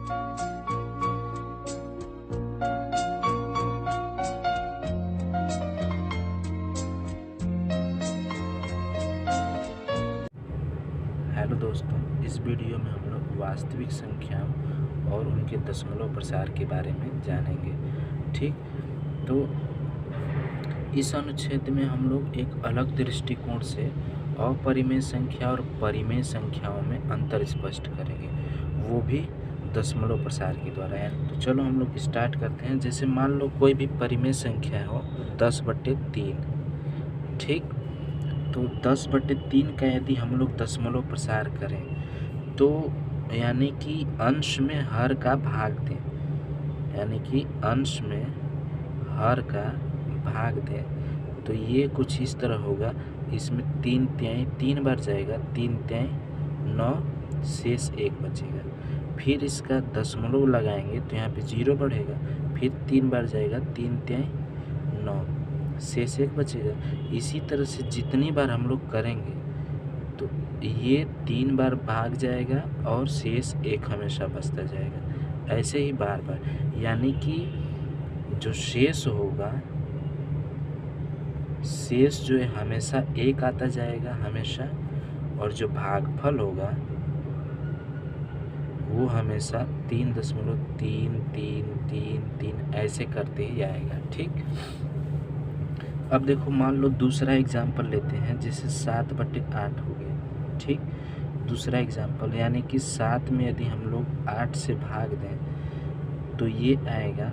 Hello दोस्तों, इस video में हम लोग वास्तविक संख्याओं और उनके दशमलव प्रसार के बारे में जानेंगे। ठीक, तो इस अनुच्छेद में हम लोग एक अलग दृष्टिकोण से अपरिमेय संख्या और परिमेय संख्याओं में अंतर स्पष्ट करेंगे, वो भी दशमलव प्रसार के द्वारा। तो चलो हम लोग स्टार्ट करते हैं। जैसे मान लो कोई भी परिमेय संख्या हो 10/3, ठीक, तो 10/3 का यदि हम लोग दशमलव प्रसार करें तो यानी कि अंश में हर का भाग दें, यानी कि अंश में हर का भाग दें, तो ये कुछ इस तरह होगा। इसमें 3 बार जाएगा, 3 9, शेष 1 बचेगा। फिर इसका दशमलव लगाएंगे तो यहाँ पे 0 बढ़ेगा, फिर 3 बार जाएगा, 3 9, शेष 1 बचेगा। इसी तरह से जितनी बार हम लोग करेंगे तो ये 3 बार भाग जाएगा और शेष 1 हमेशा बचता जाएगा, ऐसे ही बार बार। यानी कि जो शेष होगा, शेष जो है हमेशा 1 आता जाएगा हमेशा, और जो भागफल होगा वो हमेशा 3.333 ऐसे करते ही आएगा। ठीक, अब देखो मान लो दूसरा एग्जाम्पल लेते हैं, जैसे 7/8 हो गया। ठीक, दूसरा एग्जाम्पल यानी कि 7 में यदि हम लोग 8 से भाग दें तो ये आएगा,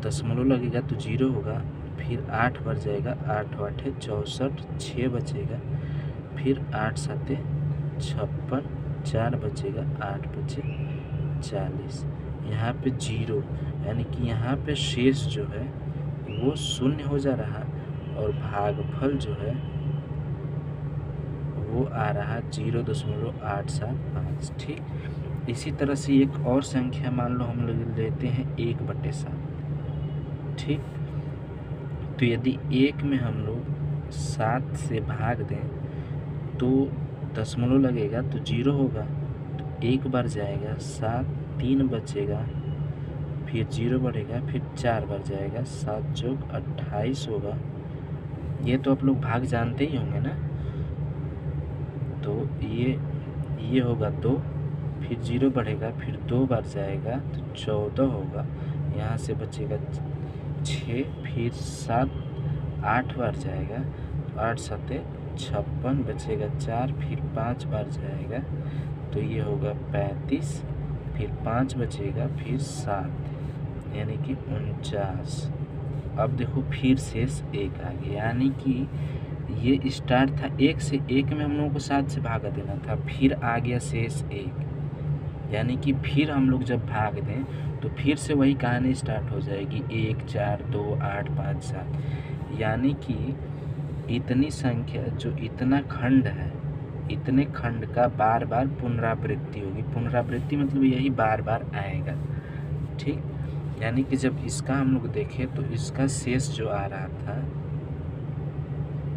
दशमलव लगेगा तो 0 होगा, फिर 8 बढ़ जाएगा, 8 8 64, 6 बचेगा, फिर 8 7 56, 4 बचेगा, 8 बचे 40। यहाँ पे 0 यानी कि यहाँ पे शेष जो है वो 0 हो जा रहा, और भागफल जो है वो आ रहा 0.875। ठीक, इसी तरह से एक और संख्या मान लो हम लोग लेते हैं 1/7। ठीक, तो यदि 1 में हम लोग 7 से भाग दें तो दशमलव लगेगा तो 0 होगा, तो 1 बार जाएगा, 7 3 बचेगा, फिर 0 बढ़ेगा, फिर 4 बार जाएगा, 7 चौक 28 होगा। ये तो आप लोग भाग जानते ही होंगे ना। तो ये होगा 2, फिर 0 बढ़ेगा, फिर 2 बार जाएगा तो 14 होगा, यहाँ से बचेगा 6, फिर 7 8 बार जाएगा, 8 7 56 बचेगा 4, फिर 5 बार जाएगा तो ये होगा 35, फिर 5 बचेगा, फिर 7 यानी कि 49। अब देखो फिर शेष 1 आ गया, यानी कि ये स्टार्ट था 1 से, 1 में हम लोगों को 7 से भागा देना था, फिर आ गया शेष 1, यानी कि फिर हम लोग जब भाग दें तो फिर से वही कहानी स्टार्ट हो जाएगी, 1 4 2 8 5 7। यानी कि इतनी संख्या जो इतना खंड है, इतने खंड का बार बार पुनरावृत्ति होगी। पुनरावृत्ति मतलब यही बार बार आएगा। ठीक, यानी कि जब इसका हम लोग देखें तो इसका शेष जो आ रहा था,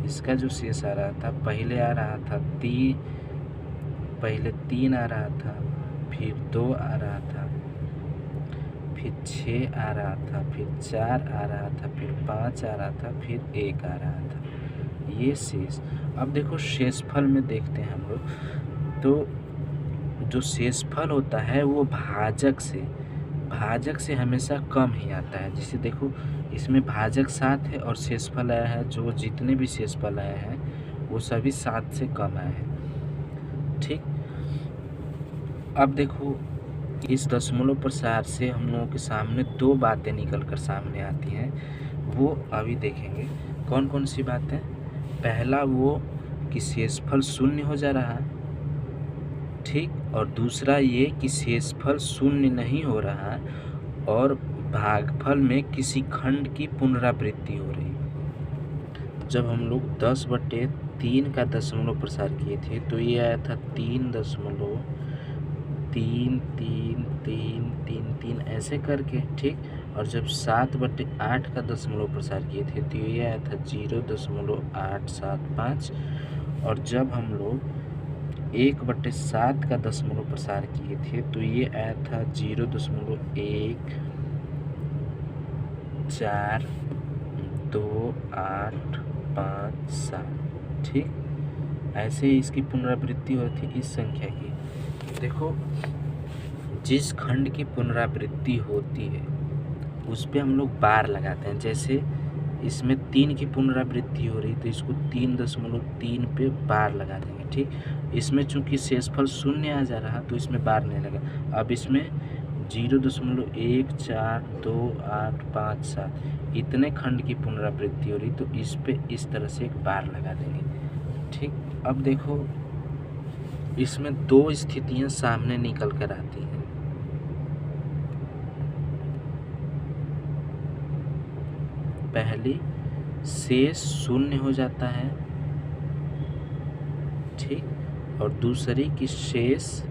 इसका जो शेष आ रहा था, पहले आ रहा था 3 आ रहा था, फिर 2 आ रहा था, फिर 6 आ रहा था, फिर 4 आ रहा था, फिर 5 आ रहा था, फिर 1 आ रहा था, ये शेष। अब देखो शेषफल में देखते हैं हम लोग, तो जो शेषफल होता है वो भाजक से हमेशा कम ही आता है। जैसे देखो इसमें भाजक 7 है और शेषफल आया है, जो जितने भी शेषफल आए हैं वो सभी 7 से कम आए हैं। ठीक, अब देखो इस दशमलव प्रसार से हम लोगों के सामने 2 बातें निकल कर सामने आती हैं, वो अभी देखेंगे। कौन कौन सी बातें? पहला वो कि शेषफल 0 हो जा रहा है, ठीक, और दूसरा ये कि शेषफल 0 नहीं हो रहा और भागफल में किसी खंड की पुनरावृत्ति हो रही। जब हम लोग 10/3 का दशमलव प्रसार किए थे तो ये आया था 3.33333 ऐसे करके। ठीक, और जब 7/8 का दशमलव प्रसार किए थे तो ये आया था 0.875। और जब हम लोग 1/7 का दशमलव प्रसार किए थे तो ये आया था 0.142857। ठीक, ऐसे ही इसकी पुनरावृत्ति होती है इस संख्या की। देखो, जिस खंड की पुनरावृत्ति होती है उस पे हम लोग बार लगाते हैं। जैसे इसमें 3 की पुनरावृत्ति हो रही तो इसको 3.3 पे बार लगा देंगे। ठीक, इसमें चूंकि शेषफल 0 आ जा रहा तो इसमें बार नहीं लगा। अब इसमें 0.142857 इतने खंड की पुनरावृत्ति हो रही तो इस पे इस तरह से एक बार लगा देंगे। ठीक, अब देखो इसमें 2 स्थितियां सामने निकल कर आती हैं। पहली, शेष 0 हो जाता है। ठीक, और दूसरी की शेष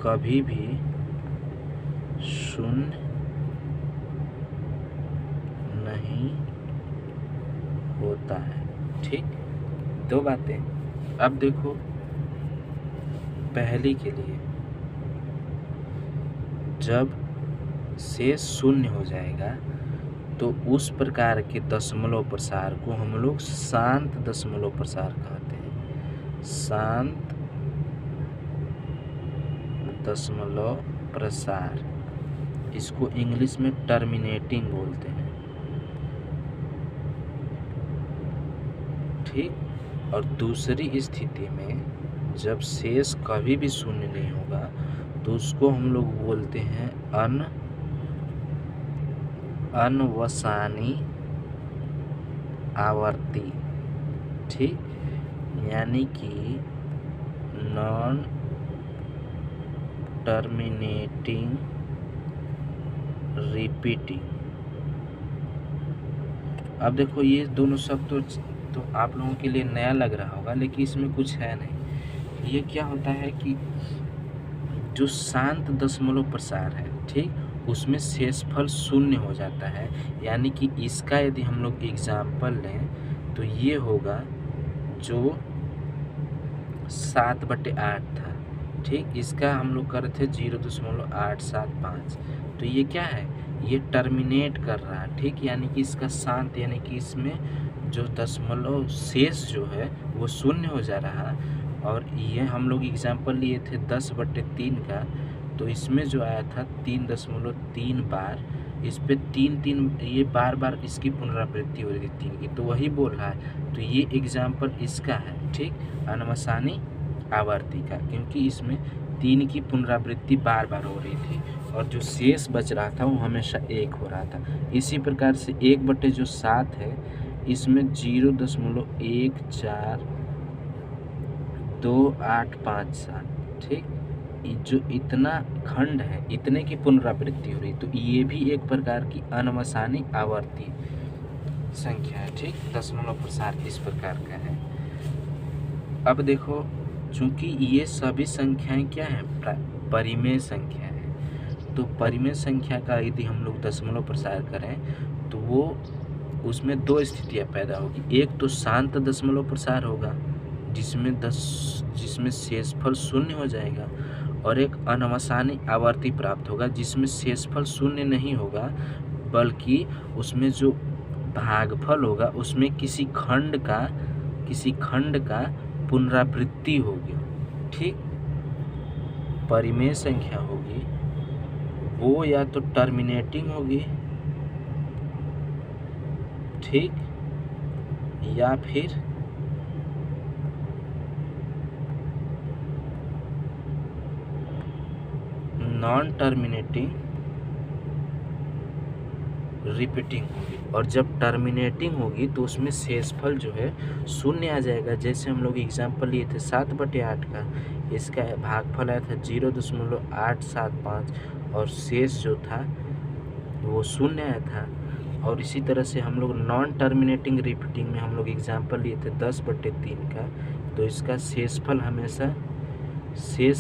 कभी भी 0 नहीं होता है। ठीक, 2 बातें। अब देखो, पहली के लिए जब शेष 0 हो जाएगा तो उस प्रकार के दशमलव प्रसार को हम लोग शांत दशमलव प्रसार कहते हैं। शांत दशमलव प्रसार, इसको इंग्लिश में टर्मिनेटिंग बोलते हैं। ठीक, और दूसरी स्थिति में जब शेष कभी भी 0 नहीं होगा तो उसको हम लोग बोलते हैं अनवसानी आवर्ती। ठीक, यानी कि नॉन टर्मिनेटिंग रिपीटिंग। अब देखो, ये दोनों शब्द तो आप लोगों के लिए नया लग रहा होगा, लेकिन इसमें कुछ है नहीं। ये क्या होता है कि जो शांत दशमलव प्रसार है, ठीक, उसमें शेषफल 0 हो जाता है। यानी कि इसका यदि हम लोग एग्जाम्पल लें तो ये होगा जो 7/8 था। ठीक, इसका हम लोग कर रहे थे 0.875। तो ये क्या है, ये टर्मिनेट कर रहा है। ठीक, यानी कि इसका शांत, यानी कि इसमें जो दशमलव शेष जो है वो 0 हो जा रहा। और ये हम लोग एग्जाम्पल लिए थे 10/3 का, तो इसमें जो आया था 3.3 बार। इस पे 3 ये बार बार इसकी पुनरावृत्ति हो रही थी 3 की, तो वही बोल रहा है। तो ये एग्जाम्पल इसका है। ठीक, अनवसानी आवर्ती का, क्योंकि इसमें 3 की पुनरावृत्ति बार बार हो रही थी और जो शेष बच रहा था वो हमेशा 1 हो रहा था। इसी प्रकार से 1/7 है, इसमें 0.142857। ठीक, जो इतना खंड है इतने की पुनरावृत्ति हो रही, तो ये भी एक प्रकार की अनवसानी आवर्ती संख्या है। ठीक, दशमलव प्रसार इस प्रकार का है। अब देखो, चूंकि ये सभी संख्याएं क्या है, परिमेय संख्या है, तो परिमेय संख्या का यदि हम लोग दशमलव प्रसार करें तो वो उसमें 2 स्थितियां पैदा होगी। एक तो शांत दशमलव प्रसार होगा जिसमें शेषफल 0 हो जाएगा, और एक अनवसानी आवर्ती प्राप्त होगा जिसमें शेषफल 0 नहीं होगा, बल्कि उसमें जो भागफल होगा उसमें किसी खंड का पुनरावृत्ति होगी। ठीक, परिमेय संख्या होगी वो या तो टर्मिनेटिंग होगी, ठीक, या फिर नॉन टर्मिनेटिंग रिपीटिंग होगी। और जब टर्मिनेटिंग होगी तो उसमें शेषफल जो है 0 आ जाएगा। जैसे हम लोग एग्जाम्पल लिए थे 7/8 का, इसका भागफल आया था 0.875 और शेष जो था वो 0 आया था। और इसी तरह से हम लोग नॉन टर्मिनेटिंग रिपीटिंग में हम लोग एग्जाम्पल लिए थे 10/3 का, तो इसका शेष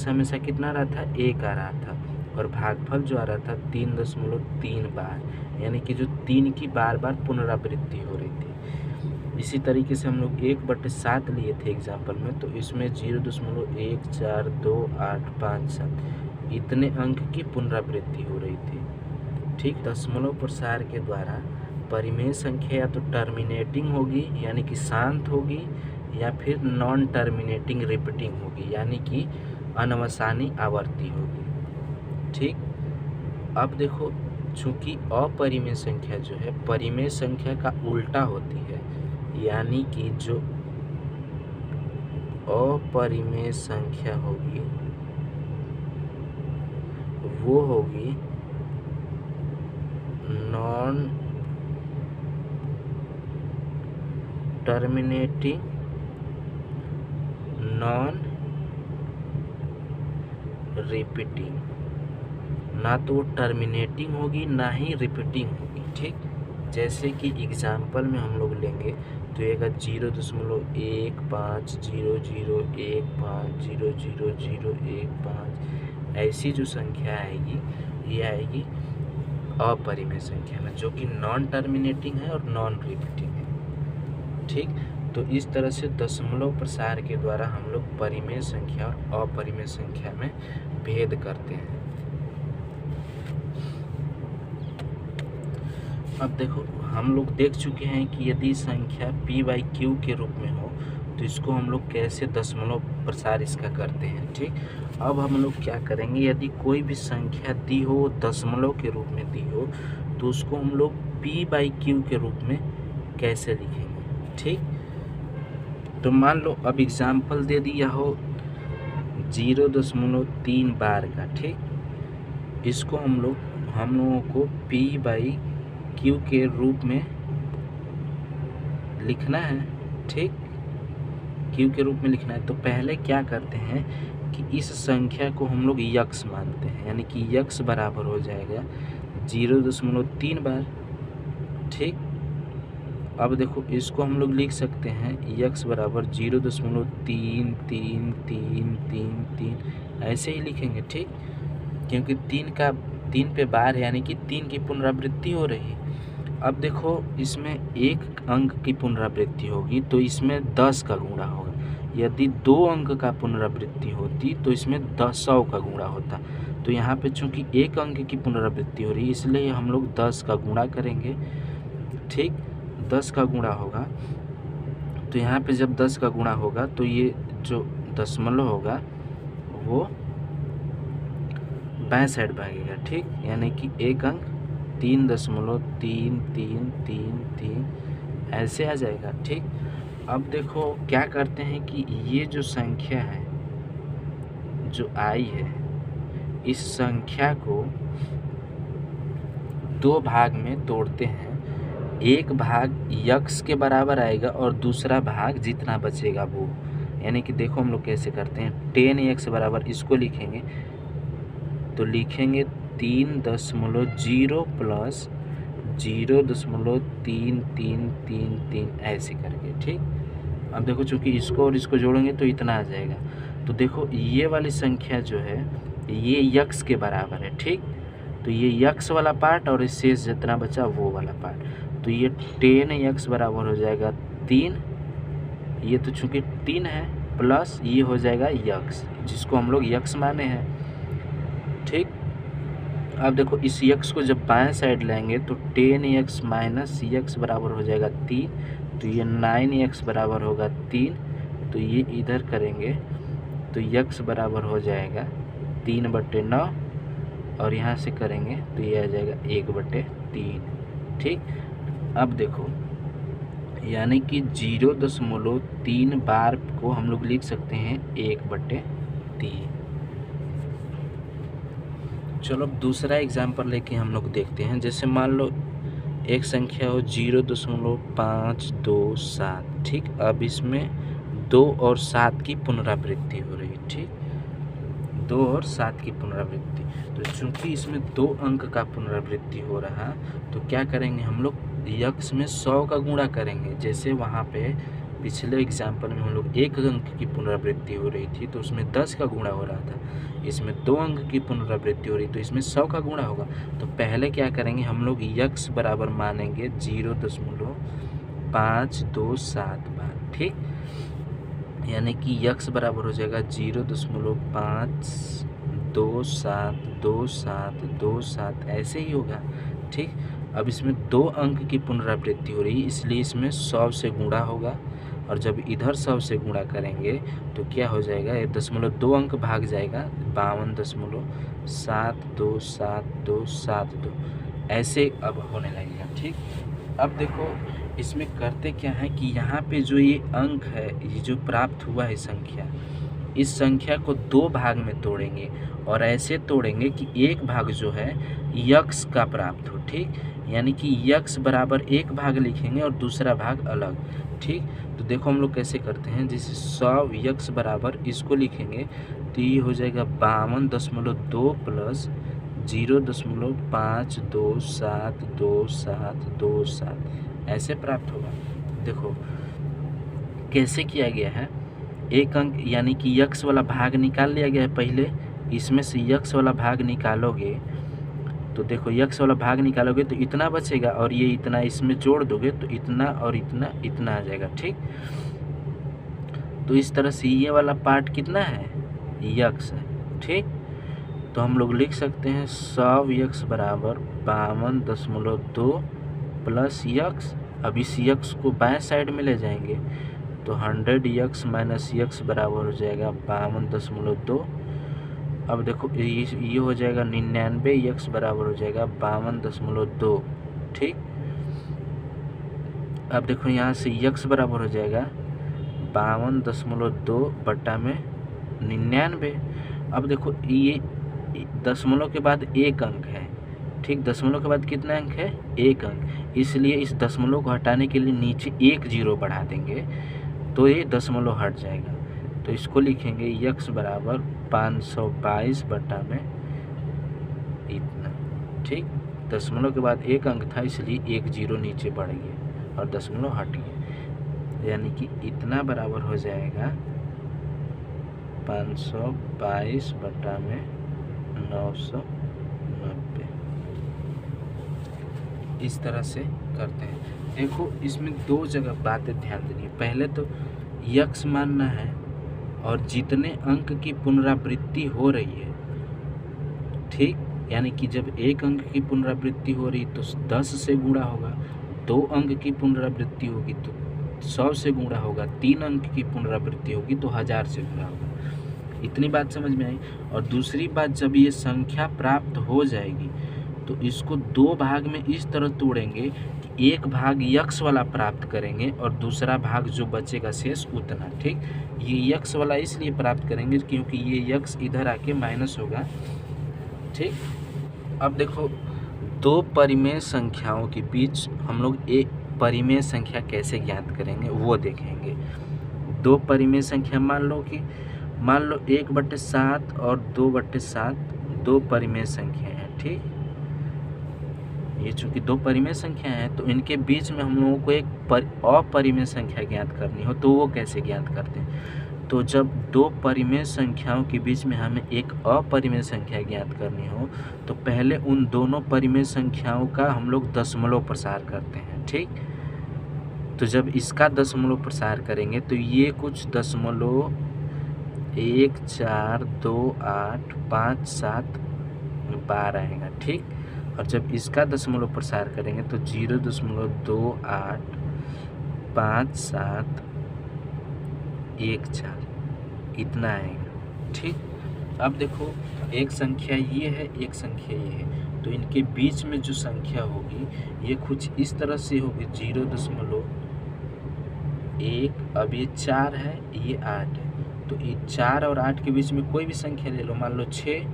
हमेशा कितना रहा था, 1 आ रहा था, और भागफल जो आ रहा था 3.3 बार, यानी कि जो 3 की बार बार पुनरावृत्ति हो रही थी। इसी तरीके से हम लोग 1/7 लिए थे एग्जाम्पल में, तो इसमें 0.142857 इतने अंक की पुनरावृत्ति हो रही थी। ठीक, दशमलव प्रसार के द्वारा परिमेय संख्या या तो टर्मिनेटिंग होगी यानी कि शांत होगी, या फिर नॉन टर्मिनेटिंग रिपीटिंग होगी यानी कि अनवसानी आवर्ती होगी। ठीक, अब देखो चूंकि अपरिमेय संख्या जो है परिमेय संख्या का उल्टा होती है, यानी कि जो अपरिमेय संख्या होगी वो होगी नॉन टर्मिनेटिंग, नॉन रिपीटिंग, ना तो वो टर्मिनेटिंग होगी ना ही रिपीटिंग होगी। ठीक, जैसे कि एग्जाम्पल में हम लोग लेंगे तो ये 0.150015 ऐसी जो संख्या आएगी ये आएगी अपरिमेय संख्या में, जो कि नॉन टर्मिनेटिंग है और नॉन रिपीटिंग है। ठीक, तो इस तरह से दशमलव प्रसार के द्वारा हम लोग परिमेय संख्या और अपरिमेय संख्या में भेद करते हैं। अब देखो हम लोग देख चुके हैं कि यदि संख्या p/q के रूप में हो तो इसको हम लोग कैसे दशमलव प्रसार इसका करते हैं। ठीक, अब हम लोग क्या करेंगे, यदि कोई भी संख्या दी हो दशमलव के रूप में दी हो तो उसको हम लोग p/q के रूप में कैसे लिखेंगे। ठीक, तो मान लो अब एग्जाम्पल दे दिया हो 0.3 बार का। ठीक, इसको हम लोगों को p/q के रूप में लिखना है। ठीक, q के रूप में लिखना है तो पहले क्या करते हैं कि इस संख्या को हम लोग यक्स मानते हैं, यानी कि यक्स बराबर हो जाएगा 0.3 बार। ठीक, अब देखो इसको हम लोग लिख सकते हैं यक्स बराबर 0.333333 ऐसे ही लिखेंगे। ठीक, क्योंकि 3 पे बार यानी कि 3 की पुनरावृत्ति हो रही है। अब देखो इसमें 1 अंक की पुनरावृत्ति होगी तो इसमें 10 का गुणा होगा। यदि 2 अंक का पुनरावृत्ति होती तो इसमें 100 का गुणा होता। तो यहाँ पे चूंकि 1 अंक की पुनरावृत्ति हो रही है इसलिए हम लोग 10 का गुणा करेंगे। ठीक, 10 का गुणा होगा तो यहाँ पे जब 10 का गुणा होगा तो ये जो दशमलव होगा वो बाएं साइड भागेगा। ठीक, यानी कि 1 अंक 3.3333 ऐसे आ जाएगा। ठीक, अब देखो क्या करते हैं कि ये जो संख्या है जो आई है इस संख्या को 2 भाग में तोड़ते हैं। एक भाग यक्स के बराबर आएगा और दूसरा भाग जितना बचेगा वो, यानी कि देखो हम लोग कैसे करते हैं 10x बराबर इसको लिखेंगे तो लिखेंगे 3.0 प्लस 0.3333 ऐसे करके। ठीक, अब देखो चूंकि इसको और इसको जोड़ेंगे तो इतना आ जाएगा। तो देखो ये वाली संख्या जो है ये यक्स के बराबर है। ठीक, तो ये यक्स वाला पार्ट और इस शेष जितना बचा वो वाला पार्ट, तो ये 10x बराबर हो जाएगा 3, ये तो चूंकि 3 है, प्लस ये हो जाएगा यक्स जिसको हम लोग यक्स माने हैं। ठीक, अब देखो इस यक्स को जब बाएं साइड लेंगे तो 10x माइनस यक्स बराबर हो जाएगा 3, तो ये 9x बराबर होगा 3, तो ये इधर करेंगे तो यक्स बराबर हो जाएगा 3/9 और यहाँ से करेंगे तो ये आ जाएगा 1/3। ठीक, अब देखो यानी कि 0.3 बार को हम लोग लिख सकते हैं 1/3। चलो अब दूसरा एग्जाम्पल लेके हम लोग देखते हैं। जैसे मान लो एक संख्या हो 0.527। ठीक, अब इसमें 2 और 7 की पुनरावृत्ति हो रही है। ठीक, 2 और 7 की पुनरावृत्ति, तो चूंकि इसमें 2 अंक का पुनरावृत्ति हो रहा तो क्या करेंगे हम लोग यक्स में 100 का गुणा करेंगे। जैसे वहाँ पे पिछले एग्जाम्पल में हम लोग 1 अंक की पुनरावृत्ति हो रही थी तो उसमें 10 का गुणा हो रहा था, इसमें 2 अंक की पुनरावृत्ति हो रही तो इसमें 100 का गुणा होगा। तो पहले क्या करेंगे हम लोग यक्स बराबर मानेंगे 527 बार। ठीक, यानी कि यक्स बराबर हो जाएगा 0.527272727 ऐसे ही होगा। ठीक, अब इसमें 2 अंक की पुनरावृत्ति हो रही है, इसलिए इसमें 100 से गुणा होगा, और जब इधर 100 से गुणा करेंगे तो क्या हो जाएगा, ये 0.2 अंक भाग जाएगा, 52.727272 ऐसे अब होने लगेगा। ठीक, अब देखो इसमें करते क्या है कि यहाँ पे जो ये अंक है, ये जो प्राप्त हुआ है संख्या, इस संख्या को 2 भाग में तोड़ेंगे, और ऐसे तोड़ेंगे कि एक भाग जो है यक्स का प्राप्त हो। ठीक, यानी कि यक्स बराबर एक भाग लिखेंगे और दूसरा भाग अलग। ठीक, तो देखो हम लोग कैसे करते हैं, जैसे 100 यक्स बराबर इसको लिखेंगे तो ये हो जाएगा 52.2 प्लस 0.5272727 ऐसे प्राप्त होगा। देखो कैसे किया गया है, एक अंक यानी कि यक्स वाला भाग निकाल लिया गया है पहले, इसमें से यक्स वाला भाग निकालोगे तो देखो यक्स वाला भाग निकालोगे तो इतना बचेगा, और ये इतना इसमें जोड़ दोगे तो इतना और इतना इतना आ जाएगा। ठीक, तो इस तरह से ये वाला पार्ट कितना है, यक्स है। ठीक, तो हम लोग लिख सकते हैं 100 यक्स बराबर 52.2 प्लस यक्स। अब इस यक्स को बाएं साइड में ले जाएंगे तो 100 यक्स माइनस यक्स बराबर हो जाएगा 52.2। अब देखो ये हो जाएगा 99 यक्स बराबर हो जाएगा 52.2। ठीक, अब देखो यहाँ से यक्स बराबर हो जाएगा 52.2 बटा में 99। अब देखो ये दशमलव के बाद एक अंक है। ठीक, दशमलव के बाद कितना अंक है, एक अंक, इसलिए इस दशमलव को हटाने के लिए नीचे एक जीरो बढ़ा देंगे तो ये दशमलव हट जाएगा। तो इसको लिखेंगे यक्स बराबर 522 बटा में इतना। ठीक, दशमलव के बाद एक अंक था इसलिए एक जीरो नीचे बढ़ गया और दशमलव हट गया, यानी कि इतना बराबर हो जाएगा 522 बटा में 990। इस तरह से करते हैं। देखो इसमें 2 जगह बातें ध्यान देनी है। पहले तो यक्स मानना है और जितने अंक की पुनरावृत्ति हो रही है। ठीक, यानी कि जब एक अंक की पुनरावृत्ति हो रही तो 10 से गुणा होगा, 2 अंक की पुनरावृत्ति होगी तो 100 से गुणा होगा, 3 अंक की पुनरावृत्ति होगी तो 1000 से गुणा होगा। इतनी बात समझ में आई। और दूसरी बात, जब ये संख्या प्राप्त हो जाएगी तो इसको 2 भाग में इस तरह तोड़ेंगे कि एक भाग यक्स वाला प्राप्त करेंगे और दूसरा भाग जो बचेगा शेष उतना। ठीक, ये यक्स वाला इसलिए प्राप्त करेंगे क्योंकि ये यक्स इधर आके माइनस होगा। ठीक, अब देखो 2 परिमेय संख्याओं के बीच हम लोग एक परिमेय संख्या कैसे ज्ञात करेंगे वो देखेंगे। 2 परिमेय संख्या मान लो 1/7 और 2/7 2 परिमेय संख्या है। ठीक, ये चूंकि 2 परिमेय संख्या है तो इनके बीच में हम लोगों को एक अपरिमेय संख्या ज्ञात करनी हो तो वो कैसे ज्ञात करते हैं। तो जब 2 परिमेय संख्याओं के बीच में हमें एक अपरिमेय संख्या ज्ञात करनी हो तो पहले उन दोनों परिमेय संख्याओं का हम लोग दशमलव प्रसार करते हैं। ठीक, तो जब इसका दशमलव प्रसार करेंगे तो ये कुछ दशमलव 1 4 2 8 5 7 12 आएगा। ठीक, और जब इसका दशमलव प्रसार करेंगे तो 0.285714 इतना आएगा। ठीक, अब देखो एक संख्या ये है, एक संख्या ये है, तो इनके बीच में जो संख्या होगी ये कुछ इस तरह से होगी 0.1। अब ये 4 है, ये 8 है, तो ये 4 और 8 के बीच में कोई भी संख्या ले लो, मान लो 6,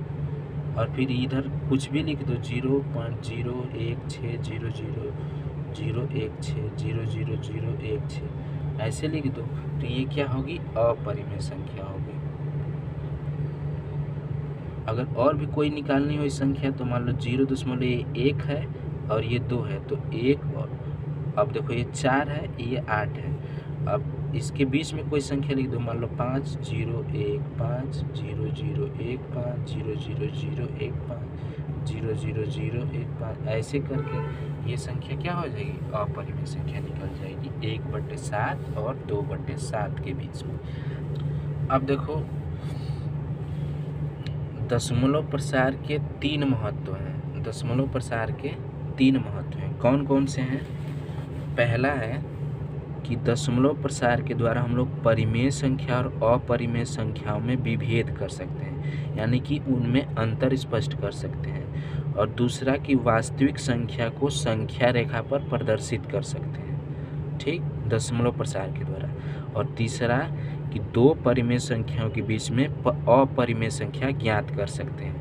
और फिर इधर कुछ भी लिख दो 0.016000016 ऐसे लिख दो, तो ये क्या होगी, अपरिमेय संख्या होगी। अगर और भी कोई निकालनी हो इस संख्या तो मान लो 0.1 है और ये 2 है तो 1, और अब देखो ये 4 है, ये 8 है। अब इसके बीच में कोई संख्या लिख दो, मान लो 5 0 1 5 0 0 1 5 0 0 0 1 5 0 0 0 1 5, ऐसे करके ये संख्या क्या हो जाएगी, अपरिमेय संख्या निकल जाएगी 1/7 और 2/7 के बीच में। अब देखो दशमलव प्रसार के 3 महत्व हैं। दशमलव प्रसार के 3 महत्व हैं, कौन कौन से हैं? पहला है कि दशमलव प्रसार के द्वारा हम लोग परिमेय संख्या और अपरिमेय संख्याओं में विभेद कर सकते हैं, यानी कि उनमें अंतर स्पष्ट कर सकते हैं। और दूसरा कि वास्तविक संख्या को संख्या रेखा पर प्रदर्शित कर सकते हैं, ठीक, दशमलव प्रसार के द्वारा। और तीसरा कि दो परिमेय संख्याओं के बीच में अपरिमेय संख्या ज्ञात कर सकते हैं।